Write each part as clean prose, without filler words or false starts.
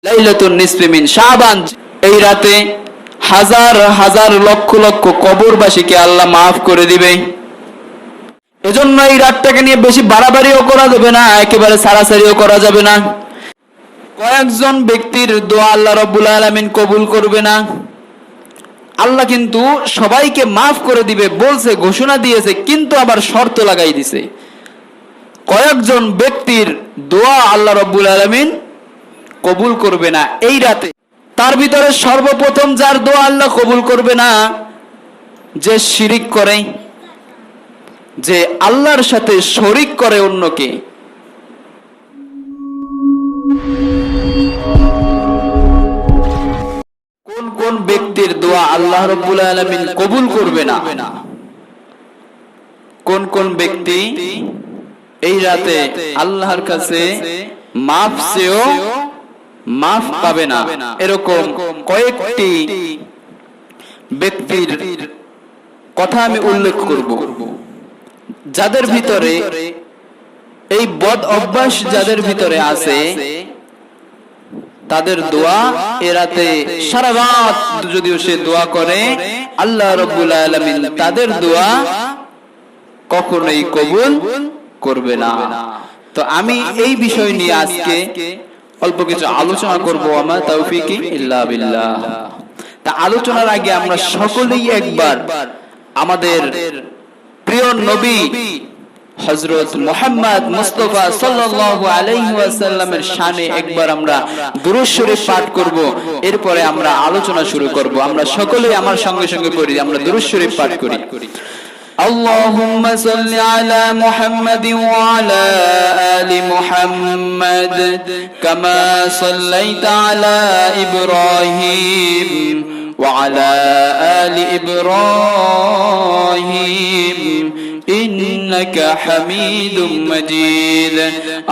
লাইলাতুন নিসফি মিন শাবান, এই রাতে হাজার হাজার লক্ষ লক্ষ কবরবাসীকে আল্লাহ মাফ করে দিবে। এজন্য এই রাতটাকে নিয়ে বেশি বাড়াবাড়িও করা যাবে না, একেবারে সারাসারিও করা যাবে না। কয়েকজন ব্যক্তির দোয়া আল্লাহ রাব্বুল আলামিন কবুল করবে না। আল্লাহ কিন্তু সবাইকে মাফ করে দিবে বলছে, ঘোষণা দিয়েছে, কিন্তু আবার শর্ত লাগাই দিছে। কয়েকজন ব্যক্তির দোয়া আল্লাহ রাব্বুল আলামিন কবুল করবে না এই রাতে। তার ভিতরে সর্বপ্রথম যার দোয়া আল্লাহ কবুল করবে না, যে শিরিক করে, যে আল্লাহর সাথে শরিক করে অন্যকে। কোন কোন ব্যক্তির দোয়া আল্লাহ রাব্বুল আলামিন কবুল করবে না? কোন কোন ব্যক্তি এই রাতে আল্লাহর কাছে মাফ চেয়েও মাফ পাবে না, এরকম কয়েকটি ব্যক্তির কথা আমি উল্লেখ করব, যাদের ভিতরে এই বদ অভ্যাস যাদের ভিতরে আছে, তাদের দোয়া এ রাতে সারা রাত যদিও সে দোয়া করে, আল্লাহ রাব্বুল আলামিন তাদের দোয়া কখনোই কবুল করবে না। তো আমি এই বিষয় নিয়ে আজকে অল্প কিছু আলোচনা করব। আমার তাওফীকি ইল্লা বিল্লাহ। তা আলোচনার আগে আমরা সকলেই একবার আমাদের প্রিয় নবী হযরত মুহাম্মদ মুস্তাফা সাল্লাল্লাহু আলাইহি ওয়াসাল্লামের শানে একবার আমরা দুরূদ শরীফ পাঠ করব, এরপরে আমরা আলোচনা শুরু করব। আমরা সকলেই আমার সঙ্গে সঙ্গে পড়ি, আমরা দুরূদ শরীফ পাঠ করি। اللهم صل على محمد وعلى آل محمد كما صليت على إبراهيم وعلى آل إبراهيم إنك حميد مجيد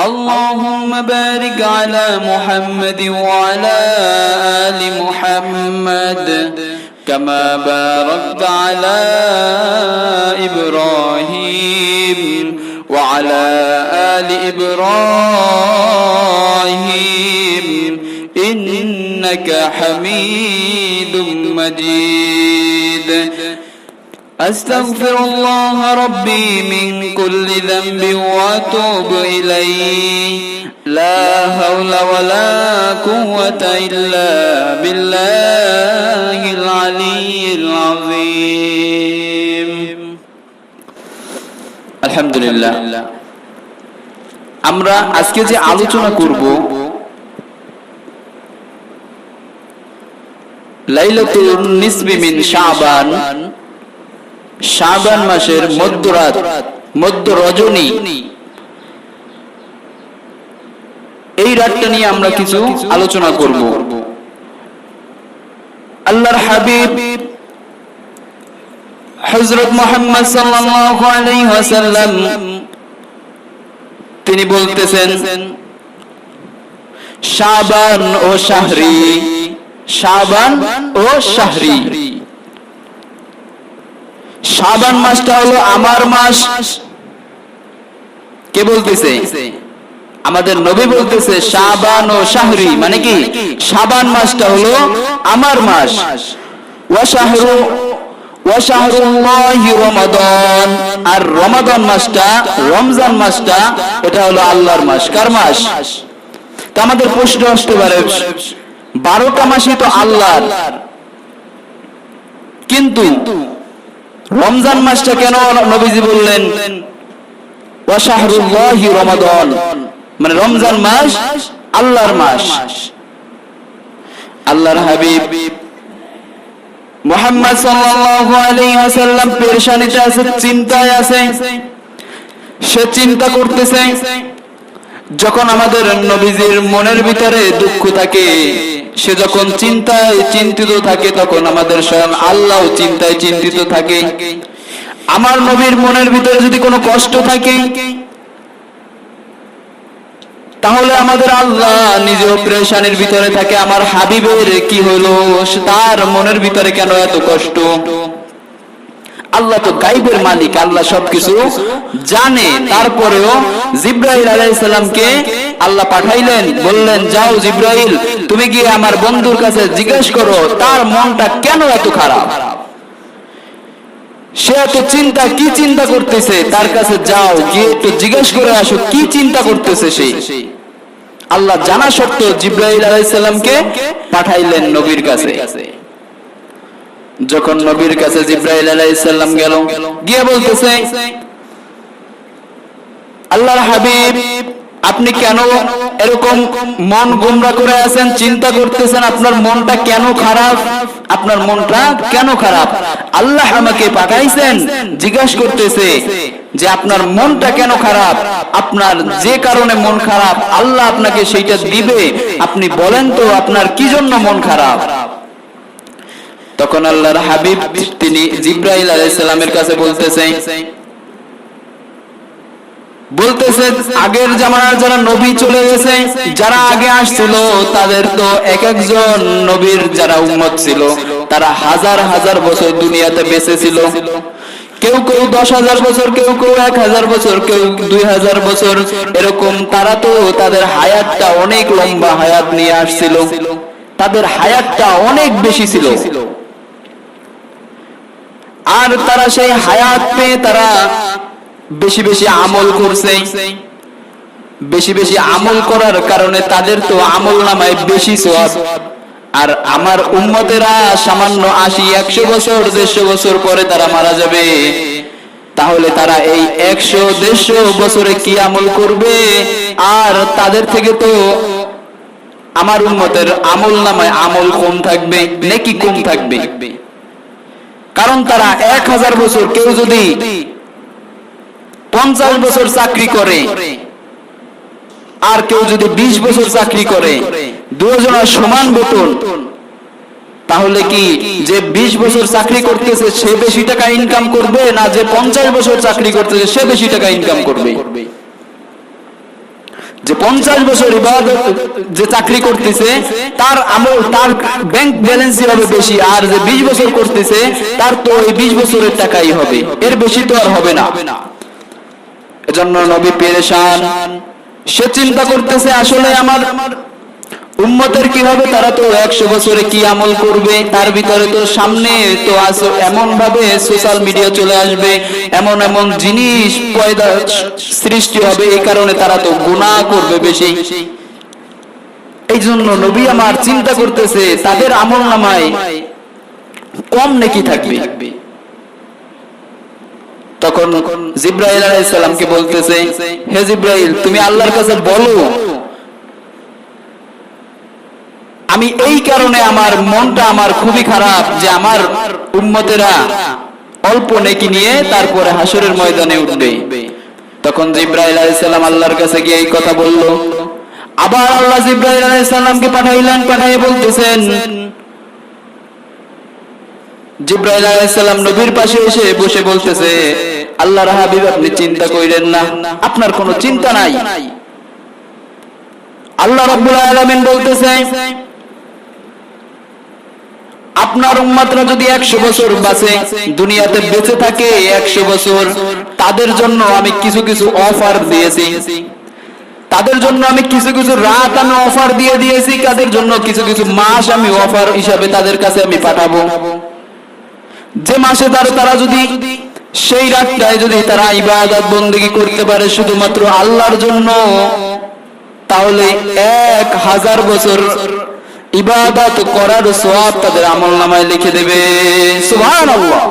اللهم بارك على محمد وعلى آل محمد كما باركت على إبراهيم وعلى آل إبراهيم إنك حميد مجيد أستغفر الله ربي من كل ذنب وأتوب إليه لا حول ولا قوة إلا بالله العلي العظيم الحمد لله আমরা আজকে যে আলোচনা করব লাইলাতুন নিসফি মিন শাবান, শাবান মাসের মধ্যরাত, মধ্য রজনী, এই রাতটা নিয়ে আমরা কিছু আলোচনা করব। আল্লাহর হাবিব হযরত মুহাম্মদ সাল্লাল্লাহু আলাইহি ওয়াসাল্লাম তিনি বলতেছেন, শাবান ও শাহরি, শাবান ও শাহরি, শাবান মাসটা হলো আমার মাস। কে বলতেছে? আমাদের নবী বলতেছে শাবান ও শাহরি, মানে কি শাবান মাসটা হলো আমার মাস। ওয়া শাহরুল্লাহি রমাদান, আর রমাদান মাসটা, রমজান মাসটা, এটা হলো আল্লাহর মাস। কার মাস? তা আমাদের প্রশ্ন আসতে পারে 12টা মাসই তো আল্লাহর, কিন্তু রমজান মাসটা কেন নবীজি বললেন ওয়া শাহরুল্লাহি রমাদান, মানে রমজান মাস আল্লাহর মাস? আল্লাহর হাবিব মুহাম্মদ সাল্লাল্লাহু আলাইহি ওয়াসাল্লাম পেরেশানিতে আছে, চিন্তায় আছে, সে চিন্তা করতেছে। যখন আমাদের নবীজির মনের ভিতরে দুঃখ থাকে, সে যখন চিন্তায় চিন্তিত থাকে, তখন আমাদের স্বয়ং আল্লাহ চিন্তায় চিন্তিত থাকে। আমার নবীর মনের ভিতরে যদি কোনো কষ্ট থাকে, তাহলে আমাদের আল্লাহ নিজেও পেরেশানির ভিতরে থাকে। আমার হাবিবের কি হলো, তার মনের ভিতরে কেন এত কষ্ট? আল্লাহ তো গায়বের মালিক, আল্লাহ সবকিছু জানে। তারপরেও জিবরাইল আলাইহিস সালামকে আল্লাহ পাঠাইলেন, বললেন যাও জিবরাইল, তুমি গিয়ে আমার বন্ধুর কাছে জিজ্ঞেস করো তার মনটা কেন এত খারাপ, সে এত চিন্তা, কি চিন্তা করতেছে, তার কাছে যাও, গিয়ে একটু জিজ্ঞেস করে আসো কি চিন্তা করতেছে সে। আল্লাহ জানা সত্ত্বেও জিবরাইল আলাইহিস সালামকে পাঠাইলেন নবীর কাছে। যখন নবীর কাছে জিবরাইল আলাইহিস সালাম গেল, গিয়ে বলতেছে আল্লাহর হাবিব, আপনি কেন এরকম মন গোমরা করে আছেন, চিন্তা করতেছেন, আপনার মনটা কেন খারাপ, আপনার মনটা কেন খারাপ? আল্লাহ আমাকে পাঠাইছেন জিজ্ঞাসা করতেছে যে আপনার মনটা কেন খারাপ, আপনার যে কারণে মন খারাপ আল্লাহ আপনাকে সেইটা দিবে, আপনি বলেন তো আপনার কি জন্য মন খারাপ। তখন আল্লাহর হাবিব তিনি জিবরাইল আলাইহিস সালামের কাছে বলতেছে আগের জামানার যারা নবী চলে গেছে, যারা আগে আসছিল, তাদের তো এক একজন নবীর যারা উম্মত ছিল তারা হাজার হাজার বছর দুনিয়াতে বেঁচে ছিল। কেউ কেউ 10,000 বছর, কেউ কেউ 1,000 বছর, কেউ 2,000 বছর, এরকম। তারা তো তাদের হায়াতটা অনেক লম্বা হায়াত নিয়ে আসছিল, তাদের হায়াতটা অনেক বেশি ছিল। আর তারা সেই হায়াত পেয়ে তারা বেশি বেশি আমল করছে, বেশি বেশি আমল করার কারণে তাদের তো আমল নামায় বেশি সওয়াব। আর আমার উম্মতেরা সামান্য 80, 100 বছর, 150 বছর পরে তারা মারা যাবে। তাহলে তারা এই 100, 150 বছরে কি আমল করবে? আর তাদের থেকে তো আমার উম্মতের আমল নামায় আমল কম থাকবে, নেকি কম থাকবে। কারণ তারা 1000 বছর, কেউ যদি 50 বছর চাকরি করে আর কেউ যদি 20 বছর চাকরি করে, দুজনের সমান বেতন, তাহলে কি যে 20 বছর চাকরি করতেছে সে বেশি টাকা ইনকাম করবে, না যে 50 বছর চাকরি করতেছে সে বেশি টাকা ইনকাম করবে? যে 50 বছর ইবাদত যে চাকরি করতেছে তার আমল, তার ব্যাংক ব্যালেন্সই হবে বেশি, আর যে 20 বছর করতেছে তার তো ওই 20 বছরের টাকাই হবে, এর বেশি তো আর হবে না। এজন্য নবী পেরেশান, সে চিন্তা করতেছে আসলে আমার উম্মতের কি হবে, তারা তো 100 বছরে কি আমল করবে। তার ভিতরে তো সামনে তো এমন ভাবে সোশ্যাল মিডিয়া চলে আসবে, এমন এমন জিনিস পয়দা সৃষ্টি হবে, এই কারণে তারা তো গুনাহ করবে বেশি। এই জন্য নবী আমার চিন্তা করতেছে তাদের আমল নামায় কম নেকি থাকবে। তখন জিবরাইল আলাইহিস সালামকে বলতেছে, হে জিবরাইল, তুমি আল্লাহর কাছে বলো আমি এই কারণে আমার মনটা আমার খুবই খারাপ যে আমার উম্মতেরা অল্প নেকি নিয়ে তারপরে হাসরের ময়দানে উঠবে। তখন জিবরাইল আলাইহিস সালাম আল্লাহর কাছে গিয়ে এই কথা বলল। আবার আল্লাহ জিবরাইল আলাইহিস সালামকে পাঠাইলেন, পাঠিয়ে বলতেছেন, জিবরাইল আলাইহিস সালাম নবীর পাশে এসে বসে বলতেছে, আল্লাহর হাবিব আপনি চিন্তা কইরেন না, আপনার কোনো চিন্তা নাই। আল্লাহ রাব্বুল আলামিন বলতেছে আপনার উম্মতরা যদি 100 বছর বাঁচে, দুনিয়াতে বেঁচে থাকে 100 বছর, তাদের জন্য আমি কিছু কিছু অফার দিয়েছি, তাদের জন্য আমি কিছু কিছু রাত আমি অফার দিয়ে দিয়েছি, তাদের জন্য কিছু কিছু মাস আমি অফার হিসাবে তাদের কাছে আমি পাঠাবো। যে মাসে তারা যদি সেই রাতটায় যদি তারা ইবাদত বন্দেগী করতে পারে শুধুমাত্র আল্লাহর জন্য, তাহলে 1000 বছর ইবাদত করার সওয়াব তাদের আমলনামায় লিখে দেবে। সুবহানাল্লাহ।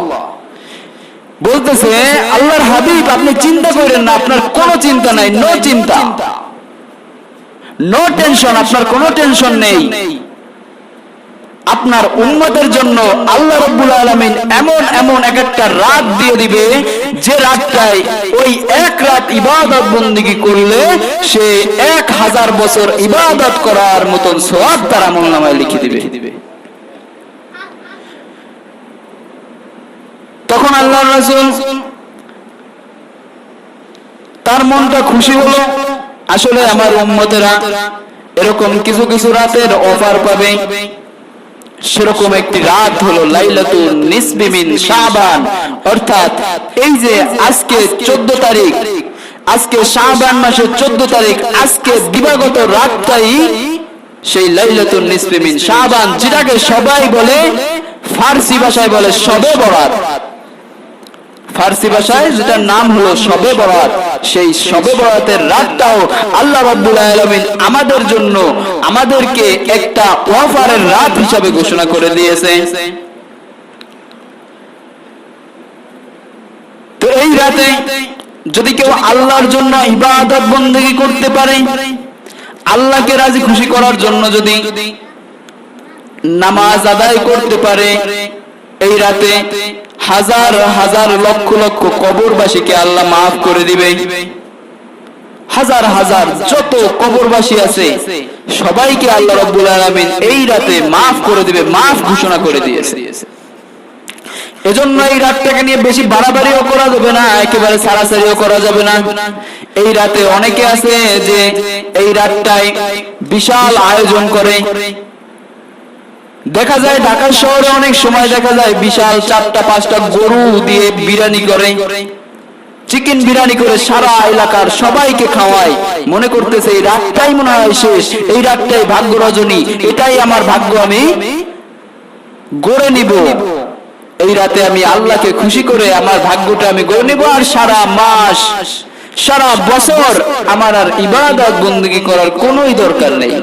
বলতেছে আল্লাহর হাবিব আপনি চিন্তা করেন না, আপনার কোনো চিন্তা নাই, নো চিন্তা, নো টেনশন, আপনার কোনো টেনশন নেই। আপনার উম্মতের জন্য আল্লাহ রাব্বুল আলামিন এমন এমন এক একটা রাত দিয়ে দিবে, যে রাতটায় ওই এক রাত ইবাদত বন্দেগী করলে সে 1000 বছর ইবাদত করার মতন সওয়াব তার আমলনামায় লিখে দিবে। তখন আল্লাহর রাসূল তার মনটা খুশি হলো, আসলে আমার উম্মতেরা এরকম কিছু কিছু রাতের অফার পাবে, সেরকম একটি রাত হলো লাইলাতুন নিসফি মিন শাবান, অর্থাৎ এই যে আজকে 14 তারিখ, আজকে শাবান মাসের 14 তারিখ, আজকে দিবাগত রাতটাই সেই লাইলাতুন নিসফি মিন শাবান, যেটাকে সবাই বলে ফার্সি ভাষায় বলে শবে বরাত। ফার্সি ভাষায় যেটার নাম হলো শবে বরাত, সেই শবে বরাতের রাতটাও আল্লাহ রাব্বুল আলামিন আমাদের জন্য, আমাদেরকে একটা ওয়াফারের রাত হিসাবে ঘোষণা করে দিয়েছে। তো এই রাতে যদি কেউ আল্লাহর জন্য ইবাদত বন্দেগী করতে পারে, আল্লাহকে রাজি খুশি করার জন্য যদি নামাজ আদায় করতে পারে, এই রাতে হাজার হাজার লক্ষ লক্ষ কবরবাসীকে আল্লাহ মাফ করে দিবে। হাজার হাজার যত কবরবাসী আছে সবাইকে আল্লাহ রাব্বুল আলামিন এই রাতে মাফ করে দিবে, মাফ ঘোষণা করে দিয়েছে। এজন্য এই রাতটাকে নিয়ে বেশি বাড়াবাড়িও করা যাবে না, একেবারে সারাসারিও করা যাবে না। এই রাতে অনেকে আছে যে এই রাতটায় বিশাল আয়োজন করে। দেখা যায় ঢাকা শহরে অনেক সময় দেখা যায় বিশাল 4টা-5টা গরু দিয়ে বিরিয়ানি করে, চিকেন বিরিয়ানি করে সারা এলাকার সবাইকে খাওয়ায়, মনে করতেছে এই রাতটাই মনে হয় শেষ, এই রাতটাই ভাগ্য রজনী, এটাই আমার ভাগ্য, আমি গড়ে নিব। এই রাতে আমি আল্লাহকে খুশি করে আমার ভাগ্যটা আমি গড়ে নিব, আর সারা মাস সারা বছর আমার আর ইবাদত বন্দেগী করার কোনোই দরকার নেই।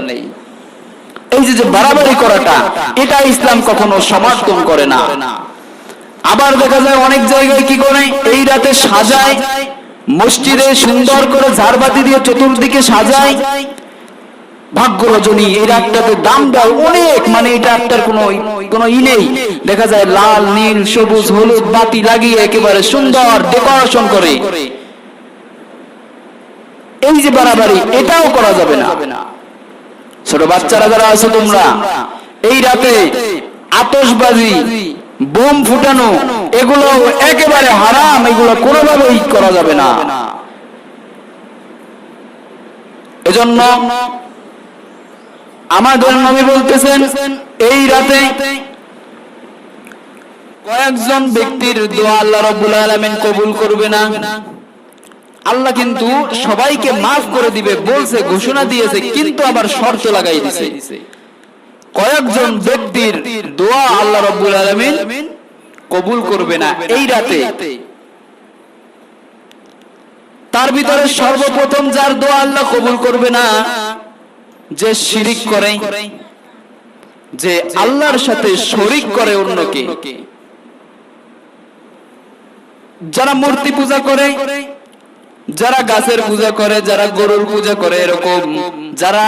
এই যে বাড়াবাড়ি করাটা, এটা ইসলাম কখনো সমর্থন করে না। আবার দেখা যায় অনেক জায়গায় কি করে, এই রাতে সাজায়, মসজিদে সুন্দর করে ঝাড়বাতি দিয়ে চতুর্দিকে সাজায়, ভাগ্য রজনী, এই রাতটাতে দাম দেয় অনেক, মানে এটা একটার কোনো ই নেই। দেখা যায় লাল নীল সবুজ হলুদ বাতি লাগিয়ে একেবারে সুন্দর ডেকোরেশন করে। এই যে বাড়াবাড়ি, এটাও করা যাবে না। ছোট বাচ্চারা যারা আছে তোমরা, এই রাতে আতশবাজি বোম ফুটানো এগুলো একেবারে হারাম, এগুলো কোনোভাবেই করা যাবে না। এজন্য আমাদের নবী বলতেছেন এই রাতে কয়েকজন ব্যক্তির দোয়া আল্লাহ রাব্বুল আলামিন কবুল করবে না। আল্লাহ কিন্তু সবাইকে মাফ করে দিবে বলছে, ঘোষণা দিয়েছে, কিন্তু আবার শর্ত লাগাই দিয়েছে, কয়েকজন ব্যক্তির দোয়া আল্লাহ রাব্বুল আলামিন কবুল করবে না এই রাতে। তার ভিতরে সর্বপ্রথম যার দোয়া আল্লাহ কবুল করবে না, যে শিরিক করে, যে আল্লাহর সাথে শরীক করে অন্যকে, যারা মূর্তি পূজা করে, যারা গাছের পূজা করে, যারা গরুর পূজা করে, এরকম যারা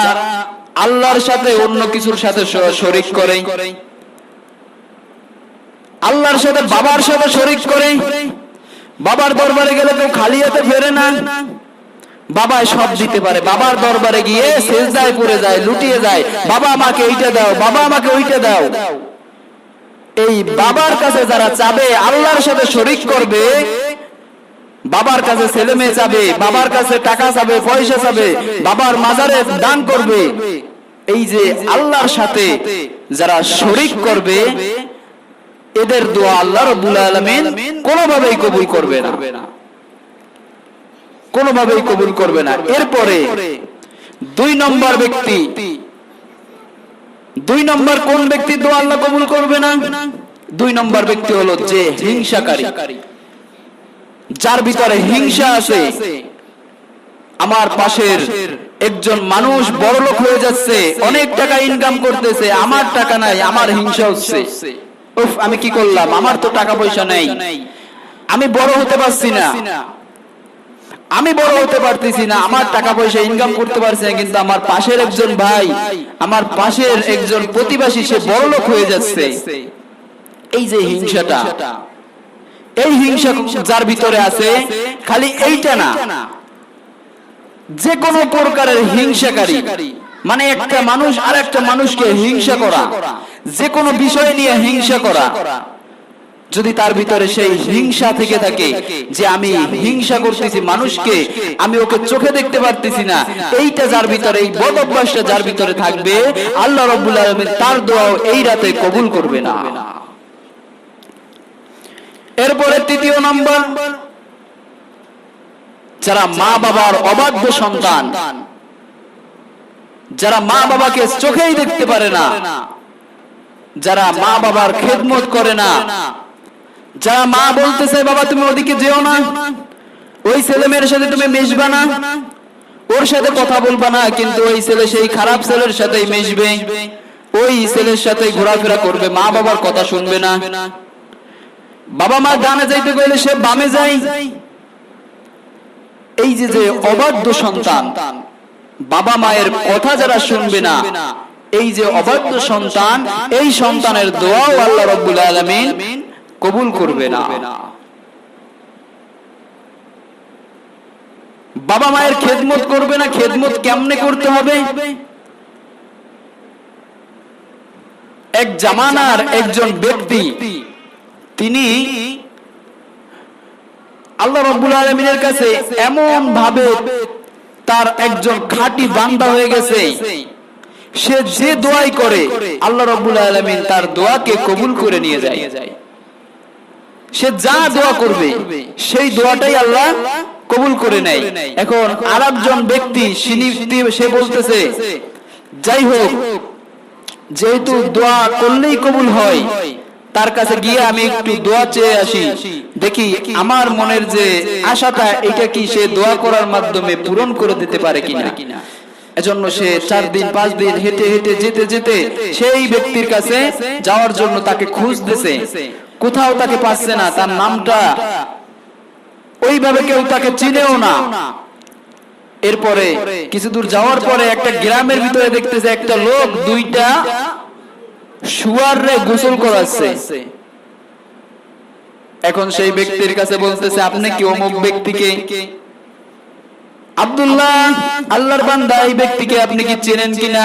আল্লাহর সাথে অন্য কিছুর সাথে শরীক করে, আল্লাহর সাথে বাবার সাথে শরীক করে, বাবার দরবারে গেলে কেউ খালি হাতে ফেরে না, বাবা সব দিতে পারে, বাবার দরবারে গিয়ে সেজদায় পড়ে যায়, লুটিয়ে যায়, বাবা আমাকে এইটা দাও, বাবা আমাকে ওইটা দাও। এই বাবার কাছে যারা চাবে, আল্লাহর সাথে শরীক করবে, বাবার কাছে ছেলে মেয়ে চাবে, বাবার কাছে টাকা চাবে, পয়সা চাবে, বাবার মাজারে দান করবে, এই যে আল্লাহর সাথে যারা শরীক করবে, এদের দোয়া আল্লাহ রাব্বুল আলামিন কোনোভাবেই কবুল করবে না, কোনোভাবেই কবুল করবে না। এরপরে 2 নম্বর ব্যক্তি, 2 নম্বর কোন ব্যক্তি দোয়া আল্লাহ কবুল করবে না? 2 নম্বর ব্যক্তি হলো যে হিংসাকারী, যার ভিতরে হিংসা আছে। আমার পাশের একজন মানুষ বড়লোক হয়ে যাচ্ছে, অনেক টাকা ইনকাম করতেছে, আমার টাকা নাই, আমার হিংসা হচ্ছে, উফ আমি কি করলাম, আমার তো টাকা পয়সা নাই, আমি বড় হতে পারছি না, আমি বড় হতে পারতেছি না, আমার টাকা পয়সা ইনকাম করতে পারছি না, কিন্তু আমার পাশের একজন ভাই, আমার পাশের একজন প্রতিবেশী সে বড়লোক হয়ে যাচ্ছে। এই যে হিংসাটা, এই হিংসা যার ভিতরে আছে, খালি এইটা না, যে কোনো প্রকারের হিংসাকারী, মানে একটা মানুষ আর একটা মানুষকে হিংসা করা, যে কোনো বিষয় নিয়ে হিংসা করা, যদি তার ভিতরে সেই হিংসা থেকে থাকে যে আমি হিংসা করতেছি মানুষকে, আমি ওকে চোখে দেখতে পারতেছি না, এইটা যার ভিতরে, এই বদ অভ্যাসটা যার ভিতরে থাকবে, আল্লাহ রাব্বুল আলামিন তার দোয়াও এই রাতে কবুল করবে না। এরপরে তৃতীয় নম্বর, যারা মা বাবার অবাধ্য সন্তান, যারা মা বাবাকে চোখেই দেখতে পারে না, যারা মা বাবার খেদমত করে না, যারা মা বলতেছে বাবা তুমি ওদিকে যেও না, ওই ছেলে মেয়ের সাথে তুমি মিশবা না, ওর সাথে কথা বলবা না, কিন্তু ওই ছেলে সেই খারাপ ছেলের সাথেই মিশবে, ওই ছেলের সাথেই ঘোরাফেরা করবে, মা বাবার কথা শুনবে না। বাবা মা ডানে যাইতে গেলে সে বামে যায়। এই যে যে অবাধ্য সন্তান, বাবা মায়ের কথা যারা শুনবে না, এই যে অবাধ্য সন্তান, এই সন্তানের দোয়াও আল্লাহ রাব্বুল আলামিন কবুল করবে না। বাবা মায়ের খেদমত করবে না। খেদমত কেমনে করতে হবে? এক জামানার একজন ব্যক্তি, তিনি আল্লাহ রাব্বুল আলামিনের কাছে এমন ভাবে তার একজন খাঁটি বান্দা হয়ে গেছে, সে যে দোয়াই করে আল্লাহ রাব্বুল আলামিন তার দোয়াকে কবুল করে নিয়ে যায়। সে যা দোয়া করবে সেই দোয়াটাই আল্লাহ কবুল করে নেয়। এখন আরেকজন ব্যক্তি, সে বলতেছে যাই হোক, যেহেতু দোয়া করলেই কবুল হয়, তার কাছে গিয়ে আমি একটু দোয়া চেয়ে আসি, দেখি আমার মনের যে আশাটা, এটা কি সে দোয়া করার মাধ্যমে পূরণ করে দিতে পারে কিনা। এজন্য সে 4 দিন 5 দিন হেঁটে হেঁটে যেতে যেতে সেই ব্যক্তির কাছে যাওয়ার জন্য তাকে খুঁজতেছে, কোথাও তাকে পাচ্ছে না, তার নামটা ওইভাবে কেউ তাকে চিনেও না। এরপরে কিছু দূর যাওয়ার পরে একটা গ্রামের ভিতরে দেখতেছে একটা লোক 2টা শুয়ারে গোসল করাচ্ছে। এখন সেই ব্যক্তির কাছে বলতেছে আপনি কি অমুক ব্যক্তিকে? আব্দুল্লাহ, আল্লাহর বান্দা, এই ব্যক্তিকে আপনি কি চেনেন কিনা?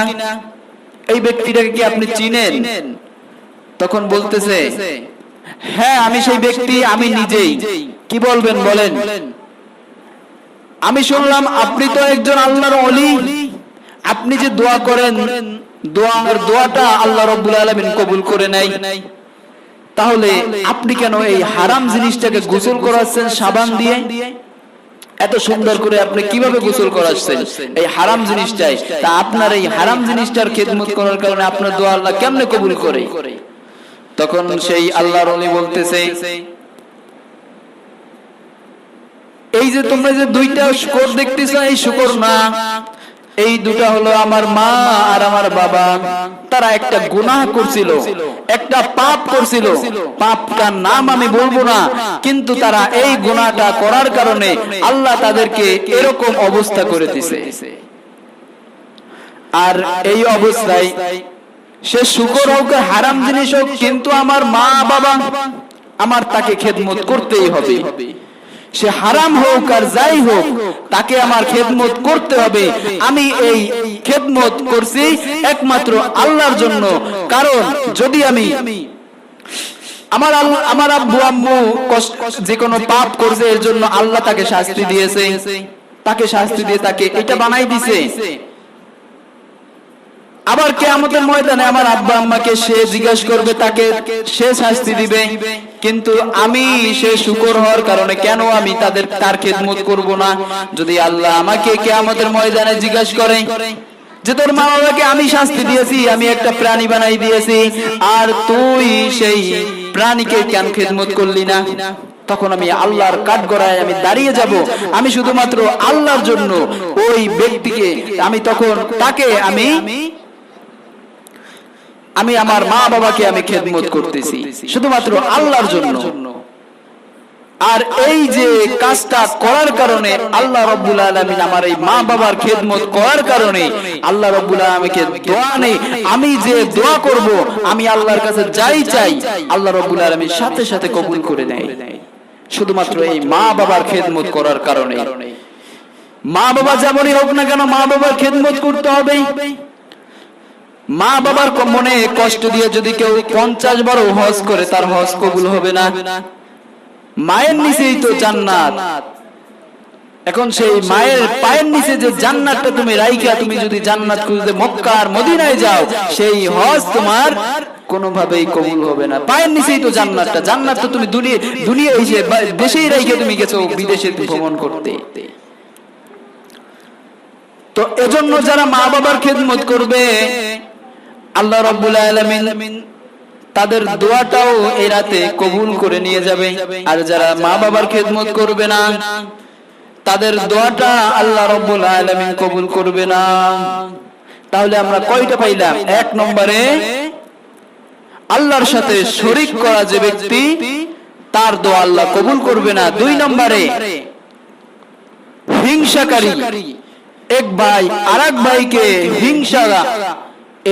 এই ব্যক্তিটাকে কি আপনি চিনেন? তখন বলতেছে হ্যাঁ আমি সেই ব্যক্তি, আমি নিজেই। কি বলবেন বলেন? আমি শুনলাম আপনি তো একজন আল্লাহর ওলি, আপনি যে দোয়া করেন, দোয়াটা আল্লাহ রাব্বুল আলামিন কবুল করে নেয়, তাহলে আপনি কেন এই হারাম জিনিসটাকে গোসল করাচ্ছেন সাবান দিয়ে? এত সুন্দর করে আপনি কিভাবে গোসল করাচ্ছেন এই হারাম জিনিসটাই? তা আপনার এই হারাম জিনিসটার খেদমত করার কারণে আপনার দোয়া আল্লাহ কেমনে কবুল করে? তখন সেই আল্লাহর ওলি বলতেছে এই যে তোমরা যে 2টা শুকর দেখতেছো, এই শুকর না, এই 2টা হলো আমার মা আর আমার বাবা। তারা একটা গুনাহ করছিল, একটা পাপ করছিল, পাপটার নাম আমি বলবো না, কিন্তু তারা এই গুনাহটা করার কারণে আল্লাহ তাদেরকে এরকম অবস্থা করে দিয়েছে। আর এই অবস্থায় সে শুকর হোক হারাম জিনিস হোক, কিন্তু আমার মা বাবা, আমার তাকে খেদমত করতেই হবে। সে হারাম হোক আর যাই হোক, তাকে আমার খেদমত করতে হবে। আমি এই খেদমত করছি একমাত্র আল্লাহর জন্য। কারণ যদি আমি আমার আব্বু আম্মু যে কোনো পাপ করছে, এর জন্য আল্লাহ তাকে শাস্তি দিয়েছে, তাকে শাস্তি দিয়ে তাকে এটা বানাই দিছে। আবার কিয়ামতের ময়দানে আমার আব্বা আম্মাকে সে জিজ্ঞাসা করবে, তাকে সে শাস্তি দিবে। কিন্তু আমি সে শুকর হওয়ার কারণে কেন আমি তার খেদমত করব না? যদি আল্লাহ আমাকে কিয়ামতের ময়দানে জিজ্ঞাসা করে যে তোর মা বাবাকে আমি শাস্তি দিয়েছি, আমি একটা প্রাণী বানাই দিয়েছি, আর তুই সেই প্রাণীকে কেন খেদমত করলি না? তখন আমি আল্লাহর কাঠগড়ায় আমি দাঁড়িয়ে যাব। আমি শুধুমাত্র আল্লাহর জন্য ওই ব্যক্তিকে, আমি তখন তাকে আমি আমার মা বাবাকে আমি খেদমত করতেছি শুধুমাত্র আল্লাহর জন্য। আর এই যে কাজটা করার কারণে আল্লাহ রাব্বুল আলামিন আমার এই মা বাবার খেদমত করার কারণে আল্লাহ রাব্বুল আলামিনকে দোয়া নেই, আমি যে দোয়া করব, আমি আল্লাহর কাছে যাই চাই, আল্লাহ রাব্বুল আলামিন সাথে সাথে কবুল করে নেয়, শুধুমাত্র এই মা বাবার খেদমত করার কারণে। মা বাবা যেমনই হোক না কেন, মা বাবার খেদমত করতে হবে। মা বাবার মনে কষ্ট দিয়ে যদি কেউ 50 বার হজ করে তার হজ কবুল হবে না। মায়ের নিচেই তো জান্নাত, এখন সেই মায়ের পায়ের নিচে যে জান্নাতটা তুমি রাইখা তুমি যদি জান্নাত খুঁজতে মক্কা আর মদিনায় যাও, সেই হজ তোমার কোনোভাবেই কবুল হবে না। পায়ের নিচেই তো জান্নাতটা, জান্নাত তো তুমি দুনিয়া এই যে দেশেই রাইখা তুমি গেছো বিদেশে ভ্রমণ করতে। তো এজন্য যারা মা বাবার খেদমত করবে আল্লাহ রাব্বুল আলামিন তাদের দোয়াটাও এই রাতে কবুল করে নিয়ে যাবে। আর যারা মা বাবার খেদমত করবে না তাদের দোয়াটা আল্লাহ রাব্বুল আলামিন কবুল করবে না। তাহলে আমরা কয়টা পাইলাম? 1 নম্বরে আল্লাহর সাথে শরীক করা যে ব্যক্তি তার দোয়া আল্লাহ কবুল করবে না। 2 নম্বরে হিংসাকারী, এক ভাই আরেক ভাইকে হিংসা,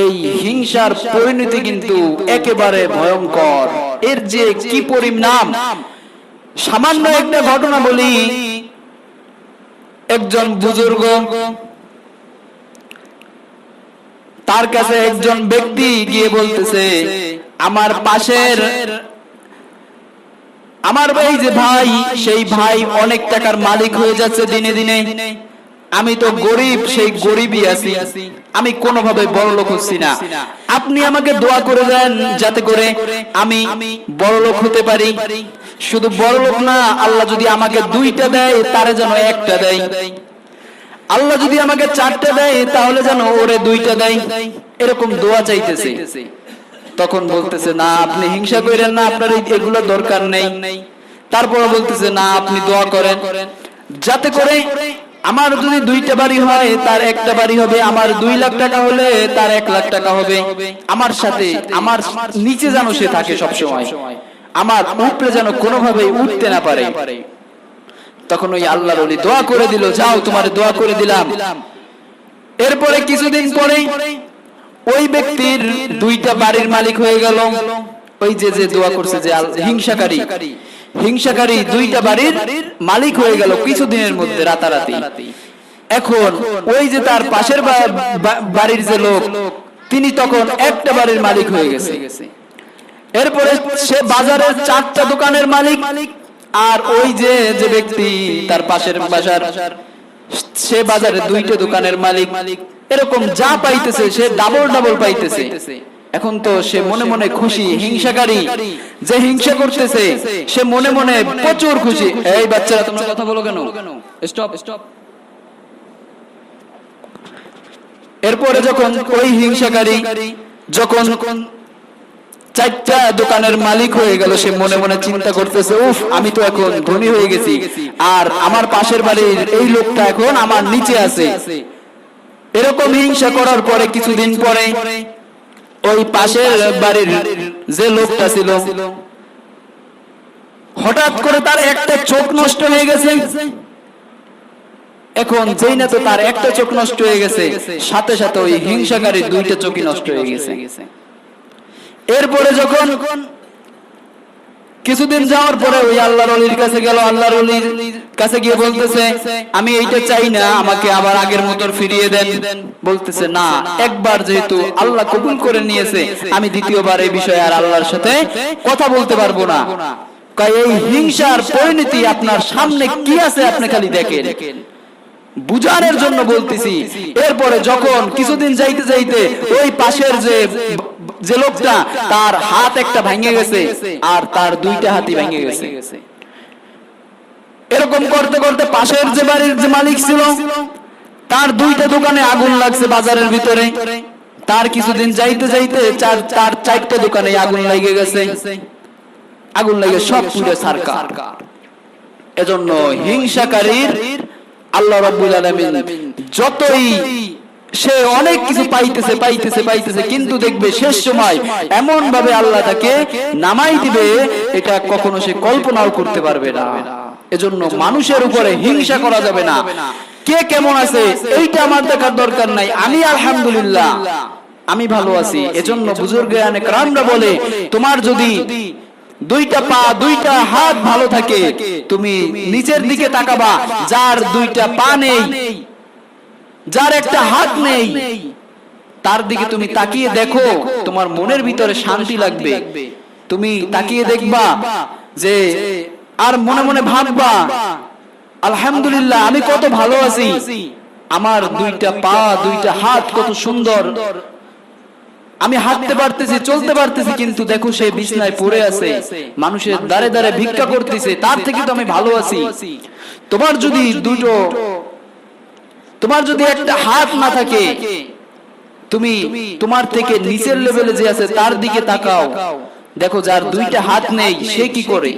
এই হিংসার পরিণতি কিন্তু একেবারে ভয়ঙ্কর। এর যে কি পরিণাম, সামান্য একটা ঘটনা বলি। একজন বুজুর্গ, তার কাছে একজন ব্যক্তি গিয়ে বলতেছে, আমার পাশের আমার ভাই যে ভাই, সেই ভাই অনেক টাকার মালিক হয়ে যাচ্ছে দিনে দিনে, আমি তো গরিব, সেই গরিবই আছি, আমি কোনোভাবে বড়লোক হচ্ছি না। আপনি আমাকে দোয়া করে দেন যাতে করে আমি বড়লোক হতে পারি। শুধু বড়লোক না, আল্লাহ যদি আমাকে 2টা দেয় তারে যেন 1টা দেয়, আল্লাহ যদি আমাকে 4টা দেয় তাহলে যেন ওরে 2টা দেয়। এরকম দোয়া চাইতেছে। তখন বলতেছে, না আপনি হিংসা করেন না, আপনার এগুলো দরকার নেই। তারপর বলতেছে, না আপনি দোয়া করেন যাতে করে আমার যদি 2টা বাড়ি হয় তার 1টা বাড়ি হবে, আমার 2 লাখ টাকা হলে তার 1 লাখ টাকা হবে, আমার সাথে আমার নিচে যেন সে থাকে সব সময়, আমার উপরে যেন কোনোভাবে উঠতে না পারে। তখন ওই আল্লাহর ওলি দোয়া করে দিল, যাও তোমার দোয়া করে দিলাম। এরপরে কিছুদিন পরে ওই ব্যক্তির 2টা বাড়ির মালিক হয়ে গেল। ওই যে দোয়া করছে যে হিংসাকারী 2টা বাড়ির মালিক হয়ে গেল কিছুদিনের মধ্যে, রাতারাতি। এখন ওই যে তার পাশের বাড়ির যে লোক, তিনি তখন 1টা বাড়ির মালিক হয়ে গেছে। এরপরে সে বাজারের 4টা দোকানের মালিক, আর ওই যে ব্যক্তি তার পাশের বাসার, সে বাজারে 2টা দোকানের মালিক। এরকম যা পাইতেছে সে ডাবল পাইতেছে। এখন তো সে মনে মনে খুশি। হিংসাকারী যে হিংসা করতেছে সে মনে মনে প্রচুর খুশি। এই বাচ্চারা তোমরা কথা বলো কেন? স্টপ। এরপরে যখন ওই হিংসাকারী যখন 4টা দোকানের মালিক হয়ে গেল, সে মনে মনে চিন্তা করতেছে, উফ আমি তো এখন ধনী হয়ে গেছি, আর আমার পাশের বাড়ির এই লোকটা এখন আমার নিচে আছে। এরকম হিংসা করার পরে কিছুদিন পরে ওই পাশের বাড়ির যে লোকটা ছিল, হঠাৎ করে তার একটা চোখ নষ্ট হয়ে গেছে। এখন যেই না তো তার একটা চোখ নষ্ট হয়ে গেছে, সাথে সাথে ওই হিংসাকারী 2টা চোখই নষ্ট হয়ে গেছে। এরপরে যখন কিছুদিন যাওয়ার পরে ওই আল্লাহর ওলির কাছে গেল, আল্লাহর ওলির কাছে গিয়ে বলতেছে, আমি এইটা চাই না, আমাকে আবার আগের মতো ফিরিয়ে দেন। বলতেছে, না একবার যেহেতু আল্লাহ কবুল করে নিয়েছে, আমি দ্বিতীয়বার এই বিষয়ে আর আল্লাহর সাথে কথা বলতে পারবো না। এই হিংসার পরিণতি আপনার সামনে কি আছে আপনি খালি দেখেন, বুঝানোর জন্য বলতেছি। এরপরে যখন কিছুদিন যাইতে যাইতে ওই পাশের যে লোকটা, তার হাত একটা ভেঙে গেছে আর তার 2টা হাতই ভেঙে গেছে। এরকম করতে করতে পাশের যে বাড়ির যে মালিক ছিল, তার 2টা দোকানে আগুন লাগছে বাজারের ভিতরে। তার কিছুদিন যাইতে যাইতে তার 4টা দোকানে আগুন লেগে গেছে। আগুন লেগে সব পুরো ছারখার। এজন্য হিংসাকারীর আল্লাহ রাব্বুল আলামিন যতই সে অনেক কিছু পাইতেছে, কিন্তু দেখবে শেষ সময় এমন ভাবে আল্লাহ তাকে নামাই দিবে, এটা কখনো সে কল্পনাও করতে পারবে না। এজন্য মানুষের উপরে হিংসা করা যাবে না। কে কেমন আছে এইটা আমার দেখার দরকার নাই, আমি আলহামদুলিল্লাহ আমি ভালো আছি। এজন্য বুজুর্গে কেরামরা বলে, তোমার যদি 2টা পা 2টা হাত ভালো থাকে, তুমি নিচের দিকে তাকাবা, যার 2টা পা নেই, যার একটা হাত নেই, তার দিকে তুমি তাকিয়ে দেখো, তোমার মনের ভিতরে শান্তি লাগবে। তুমি তাকিয়ে দেখবা যে আর মনে মনে ভাববা, আলহামদুলিল্লাহ আমি কত ভালো আছি, আমার দুইটা পা দুইটা হাত কত সুন্দর, আমি হাঁটতে পারতেছি, চলতে পারতেছি, কিন্তু দেখো সে বিছনায় পড়ে আছে, মানুষের দ্বারে দ্বারে ভিক্ষা করতেছে, তার থেকে তো আমি ভালো আছি। তোমার যদি একটা হাত না থাকে, তুমি তোমার থেকে নিচের লেভেলে যে আছে তার দিকে তাকাও, দেখো যার দুইটা হাত নেই সে কি করে।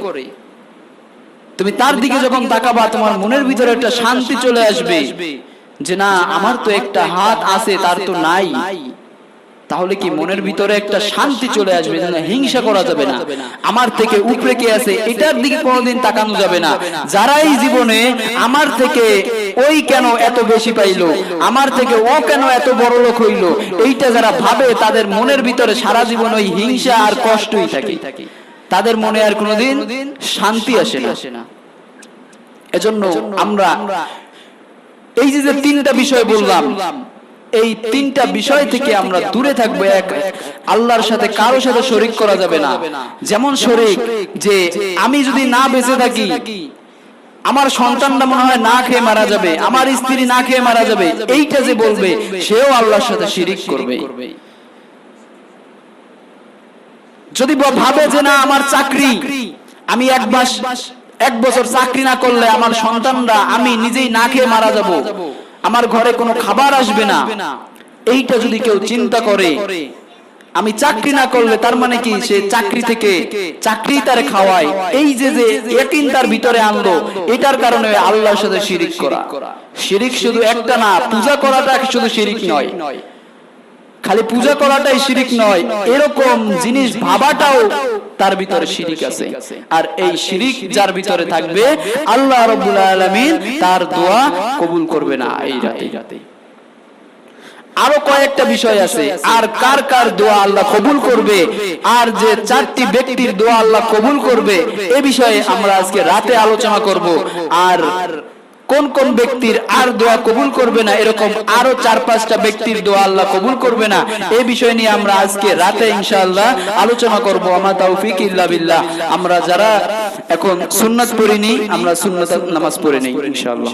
তুমি তার দিকে যখন তাকাবা, তোমার মনের ভিতরে একটা শান্তি চলে আসবে যে না, আমার তো একটা হাত আছে, তার তো নাই। তাহলে কি মনের ভিতরে একটা শান্তি চলে আসবে, যেন হিংসা করা যাবে না। আমার থেকে উপরে কে আছে এটার দিকে কোনোদিন তাকানো যাবে না। যারা এই জীবনে আমার থেকে ওই কেন এত বেশি পাইলো, আমার থেকে ও কেন এত বড় লোক হইলো, এইটা যারা ভাবে, তাদের মনের ভিতরে সারা জীবন ওই হিংসা আর কষ্টই থাকে, তাদের মনে আর কোনোদিন শান্তি আসে না। এজন্য আমরা এই যে তিনটা বিষয় বললাম, এই তিনটা বিষয় থেকে আমরা দূরে থাকবো। এক, আল্লাহর সাথে কারো সাথে শরীক করা যাবে না। যেমন শরীক, যে আমি যদি না বেঁচে থাকি, আমার সন্তানটা মনে হয় না খেয়ে মারা যাবে, আমার স্ত্রী না খেয়ে মারা যাবে, এইটা যে বলবে, সেও আল্লাহর সাথে শিরিক করবে। যদি ভাবে যে না, আমার চাকরি, আমি এক বছর চাকরি না করলে আমার সন্তানরা, আমি নিজেই না খেয়ে মারা যাব, আমার ঘরে কোনো খাবার আসবে না, এইটা যদি কেউ চিন্তা করে, আমি চাকরি না করলে তার মানে কি সে চাকরি তার খাওয়ায়, এই যে ইয়াকিন তার ভিতরে আনলো, এটার কারণে আল্লাহর সাথে শিরিক করা। শিরিক শুধু একটা না, পূজা করাটা শুধু শিরিক নয়, খালি পূজা করাটাই শিরিক নয়, এরকম জিনিস ভাবাটাও তার ভিতরে শিরিক আছে। আর এই শিরিক যার ভিতরে থাকবে, আল্লাহ রাব্বুল আলামিন তার দোয়া কবুল করবে না এই রাতে। আরো কয়েকটা বিষয় আছে, আর কার কার দোয়া আল্লাহ কবুল করবে, আর যে চারটি ব্যক্তির দোয়া আল্লাহ কবুল করবে, এ বিষয়ে আমরা আজকে রাতে আলোচনা করব। আর কোন কোন ব্যক্তির আর দোয়া কবুল করবে না, এরকম আরো 4-5টা ব্যক্তির দোয়া আল্লাহ কবুল করবে না, এই বিষয় নিয়ে আমরা আজকে রাতে ইনশাআল্লাহ আলোচনা করব। আমা তাওফিক ইল্লা বিল্লাহ। আমরা যারা এখন সুন্নাত পড়িনি, আমরা সুন্নাত নামাজ পড়ে নেই ইনশাআল্লাহ।